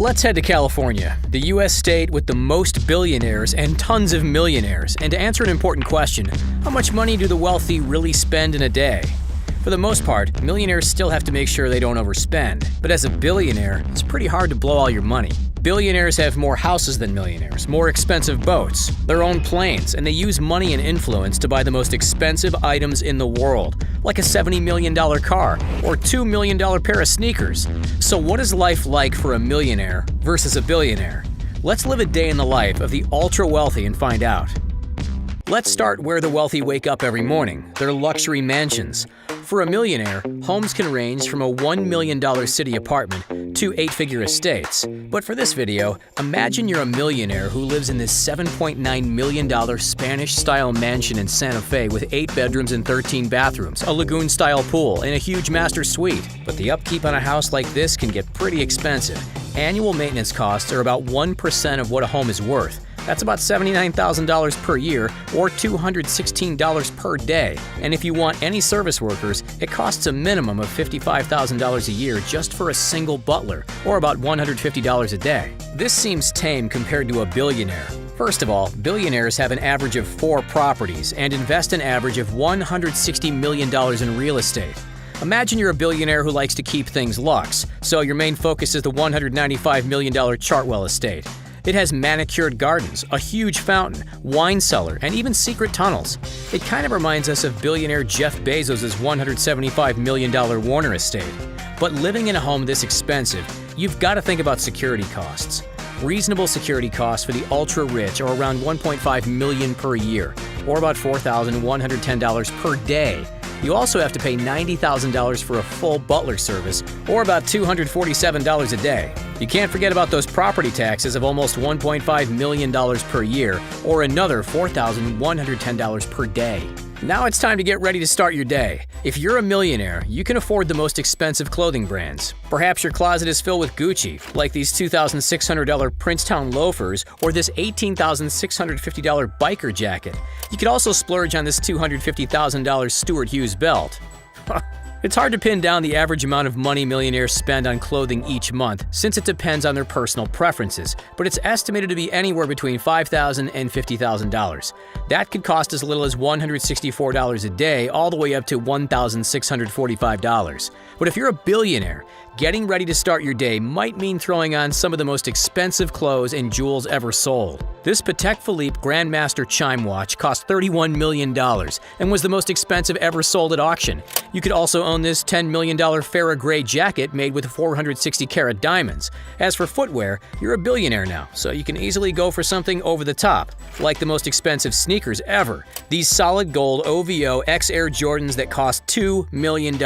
Let's head to California, the U.S. state with the most billionaires and tons of millionaires. And to answer an important question, how much money do the wealthy really spend in a day? For the most part, millionaires still have to make sure they don't overspend. But as a billionaire, it's pretty hard to blow all your money. Billionaires have more houses than millionaires, more expensive boats, their own planes, and they use money and influence to buy the most expensive items in the world, like a $70 million car or $2 million pair of sneakers. So what is life like for a millionaire versus a billionaire? Let's live a day in the life of the ultra-wealthy and find out. Let's start where the wealthy wake up every morning, their luxury mansions. For a millionaire, homes can range from a $1 million city apartment to 8-figure estates. But for this video, imagine you're a millionaire who lives in this $7.9 million Spanish-style mansion in Santa Fe with 8 bedrooms and 13 bathrooms, a lagoon-style pool, and a huge master suite. But the upkeep on a house like this can get pretty expensive. Annual maintenance costs are about 1% of what a home is worth. That's about $79,000 per year or $216 per day. And if you want any service workers, it costs a minimum of $55,000 a year just for a single butler, or about $150 a day. This seems tame compared to a billionaire. First of all, billionaires have an average of 4 properties and invest an average of $160 million in real estate. Imagine you're a billionaire who likes to keep things luxe, so your main focus is the $195 million Chartwell estate. It has manicured gardens, a huge fountain, wine cellar, and even secret tunnels. It kind of reminds us of billionaire Jeff Bezos' $175 million Warner estate. But living in a home this expensive, you've got to think about security costs. Reasonable security costs for the ultra-rich are around $1.5 million per year, or about $4,110 per day. You also have to pay $90,000 for a full butler service, or about $247 a day. You can't forget about those property taxes of almost $1.5 million per year, or another $4,110 per day. Now it's time to get ready to start your day. If you're a millionaire, you can afford the most expensive clothing brands. Perhaps your closet is filled with Gucci, like these $2,600 Princetown loafers or this $18,650 biker jacket. You could also splurge on this $250,000 Stuart Hughes belt. It's hard to pin down the average amount of money millionaires spend on clothing each month, since it depends on their personal preferences, but it's estimated to be anywhere between $5,000 and $50,000. That could cost as little as $164 a day, all the way up to $1,645. But if you're a billionaire, getting ready to start your day might mean throwing on some of the most expensive clothes and jewels ever sold. This Patek Philippe Grandmaster chime watch cost $31 million and was the most expensive ever sold at auction. You could also own this $10 million Farrah Gray jacket made with 460-carat diamonds. As for footwear, you're a billionaire now, so you can easily go for something over the top, like the most expensive sneakers ever. These solid gold OVO X Air Jordans that cost $2 million.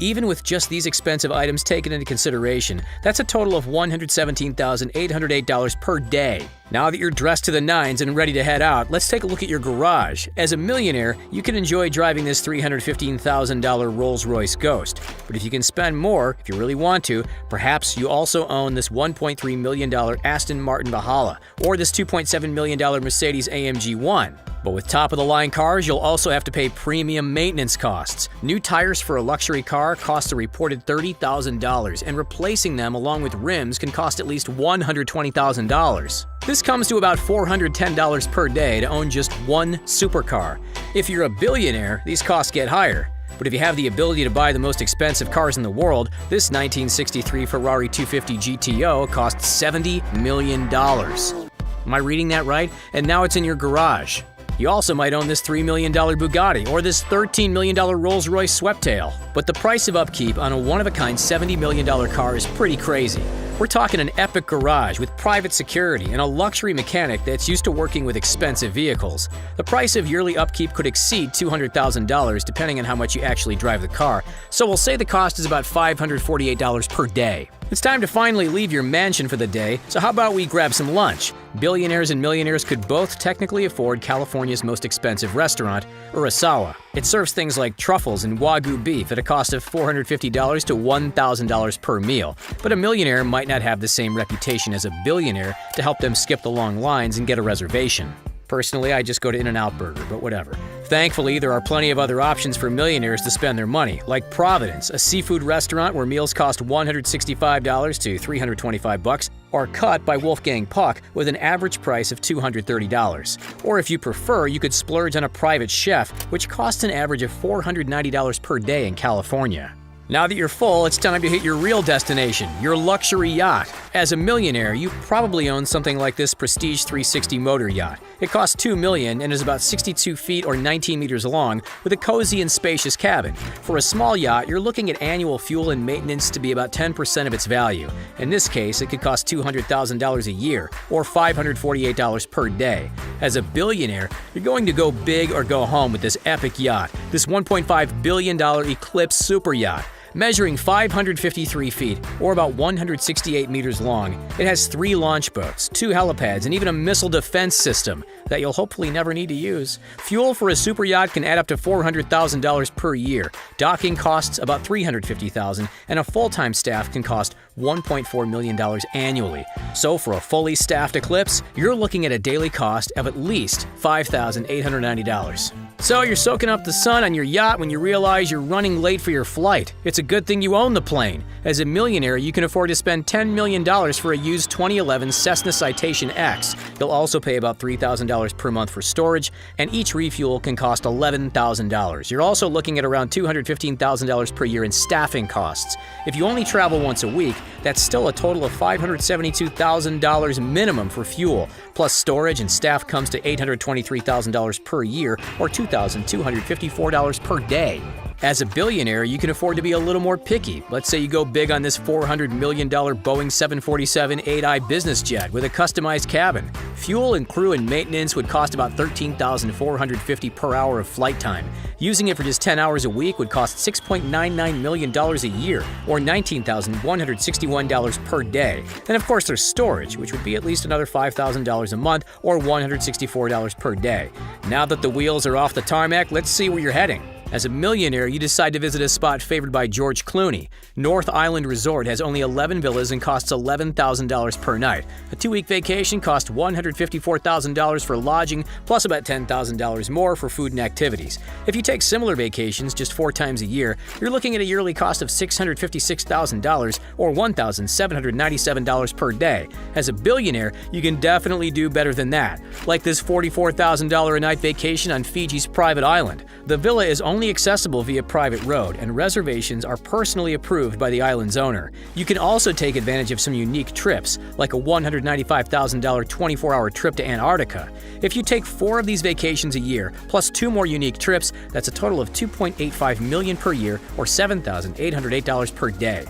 Even with just these expensive items taken into consideration, that's a total of $117,808 per day. Now that you're dressed to the nines and ready to head out, let's take a look at your garage. As a millionaire, you can enjoy driving this $315,000 Rolls-Royce Ghost. But if you can spend more, if you really want to, perhaps you also own this $1.3 million Aston Martin Valhalla or this $2.7 million Mercedes AMG 1. But with top-of-the-line cars, you'll also have to pay premium maintenance costs. New tires for a luxury car cost a reported $30,000, and replacing them along with rims can cost at least $120,000. This comes to about $410 per day to own just one supercar. If you're a billionaire, these costs get higher. But if you have the ability to buy the most expensive cars in the world, this 1963 Ferrari 250 GTO costs $70 million. Am I reading that right? And now it's in your garage. You also might own this $3 million Bugatti or this $13 million Rolls-Royce Sweptail. But the price of upkeep on a one-of-a-kind $70 million car is pretty crazy. We're talking an epic garage with private security and a luxury mechanic that's used to working with expensive vehicles. The price of yearly upkeep could exceed $200,000 depending on how much you actually drive the car, so we'll say the cost is about $548 per day. It's time to finally leave your mansion for the day, so how about we grab some lunch? Billionaires and millionaires could both technically afford California's most expensive restaurant, Urasawa. It serves things like truffles and Wagyu beef at a cost of $450 to $1,000 per meal, but a millionaire might not have the same reputation as a billionaire to help them skip the long lines and get a reservation. Personally, I just go to In-N-Out Burger, but whatever. Thankfully, there are plenty of other options for millionaires to spend their money, like Providence, a seafood restaurant where meals cost $165 to $325, or Cut by Wolfgang Puck with an average price of $230. Or if you prefer, you could splurge on a private chef, which costs an average of $490 per day in California. Now that you're full, it's time to hit your real destination, your luxury yacht. As a millionaire, you probably own something like this Prestige 360 motor yacht. It costs $2 million and is about 62 feet or 19 meters long with a cozy and spacious cabin. For a small yacht, you're looking at annual fuel and maintenance to be about 10% of its value. In this case, it could cost $200,000 a year or $548 per day. As a billionaire, you're going to go big or go home with this epic yacht, this $1.5 billion Eclipse super yacht. Measuring 553 feet, or about 168 meters long, it has 3 launch boats, 2 helipads, and even a missile defense system that you'll hopefully never need to use. Fuel for a super yacht can add up to $400,000 per year. Docking costs about $350,000, and a full-time staff can cost $1.4 million annually. So for a fully staffed Eclipse, you're looking at a daily cost of at least $5,890. So you're soaking up the sun on your yacht when you realize you're running late for your flight. It's a good thing you own the plane. As a millionaire, you can afford to spend $10 million for a used 2011 Cessna Citation X. You'll also pay about $3,000 per month for storage, and each refuel can cost $11,000. You're also looking at around $215,000 per year in staffing costs. If you only travel once a week, that's still a total of $572,000 minimum for fuel. Plus storage and staff comes to $823,000 per year or $2,254 per day. As a billionaire, you can afford to be a little more picky. Let's say you go big on this $400 million Boeing 747 8i business jet with a customized cabin. Fuel and crew and maintenance would cost about $13,450 per hour of flight time. Using it for just 10 hours a week would cost $6.99 million a year, or $19,161 per day. And of course there's storage, which would be at least another $5,000 a month, or $164 per day. Now that the wheels are off the tarmac, let's see where you're heading. As a millionaire, you decide to visit a spot favored by George Clooney. North Island Resort has only 11 villas and costs $11,000 per night. A 2-week vacation costs $154,000 for lodging, plus about $10,000 more for food and activities. If you take similar vacations just 4 times a year, you're looking at a yearly cost of $656,000 or $1,797 per day. As a billionaire, you can definitely do better than that, like this $44,000 a night vacation on Fiji's private island. The villa is only accessible via private road, and reservations are personally approved by the island's owner. You can also take advantage of some unique trips, like a $195,000 24-hour trip to Antarctica. If you take 4 of these vacations a year, plus 2 more unique trips, that's a total of $2.85 million per year, or $7,808 per day.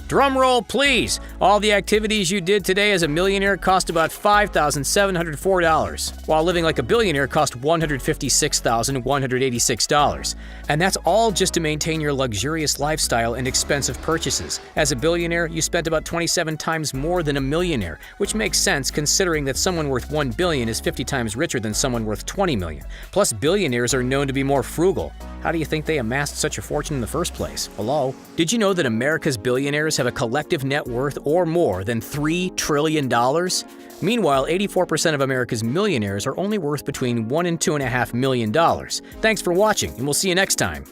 Drum roll, please! All the activities you did today as a millionaire cost about $5,704, while living like a billionaire cost $156,186. And that's all just to maintain your luxurious lifestyle and expensive purchases. As a billionaire, you spent about 27 times more than a millionaire, which makes sense considering that someone worth $1 billion is 50 times richer than someone worth $20 million. Plus, billionaires are known to be more frugal. How do you think they amassed such a fortune in the first place? Hello? Did you know that America's billionaires have a collective net worth or more than $3 trillion? Meanwhile, 84% of America's millionaires are only worth between $1 and $2.5 million. Thanks for watching, and we'll see you next time.